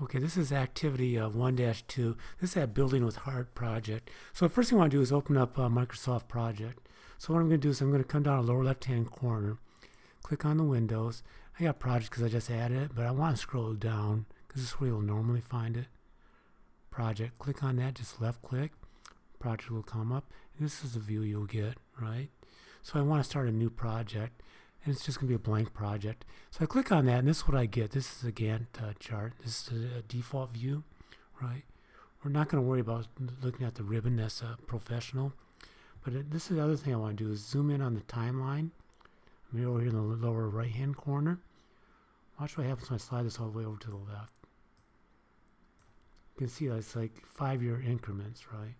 Okay, this is activity 1-2. This is that building with heart project. So the first thing I want to do is open up Microsoft Project. So what I'm going to do is I'm going to come down to the lower left hand corner, click on the Windows. I got project because I just added it, but I want to scroll down because this is where you'll normally find it. Project, click on that, just left click. Project will come up. And this is the view you'll get, right? So I want to start a new project, and it's just going to be a blank project. So I click on that, and this is what I get. This is a Gantt chart. This is a default view, right? We're not going to worry about looking at the ribbon. That's professional. But this is the other thing I want to do is zoom in on the timeline. I'm over here in the lower right-hand corner. Watch what happens when I slide this all the way over to the left. You can see that it's like 5-year increments, right?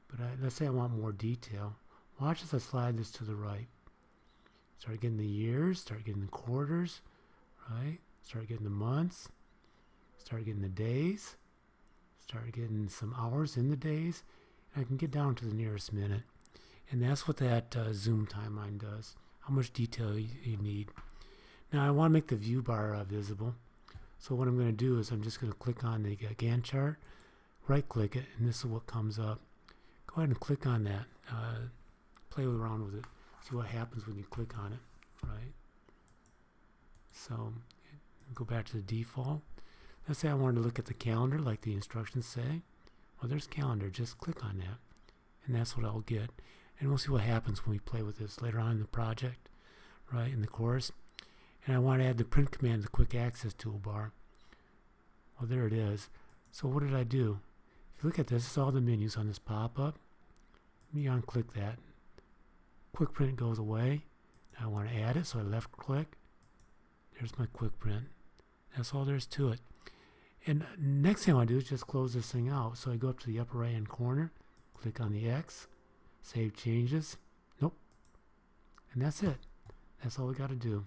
But let's say I want more detail. Watch as I slide this to the right. Start getting the years, start getting the quarters, right? Start getting the months, start getting the days, start getting some hours in the days. And I can get down to the nearest minute. And that's what that zoom timeline does, how much detail you need. Now I want to make the view bar visible. So what I'm going to do is I'm just going to click on the Gantt chart, right click it, and this is what comes up. Go ahead and click on that. Play around with it. See what happens when you click on it, right? So go back to the default. Let's say I wanted to look at the calendar like the instructions say. Well, there's calendar. Just click on that, and that's what I'll get. And we'll see what happens when we play with this later on in the project, right, in the course. And I want to add the print command to the quick access toolbar. Well, there it is. So what did I do? If you look at this, it's all the menus on this pop-up. Let me unclick that. Quick print goes away. Now I want to add it, so I left click. There's my quick print. That's all there is to it. And next thing I want to do is just close this thing out. So I go up to the upper right hand corner, click on the X, save changes. Nope. And that's it. That's all we got to do.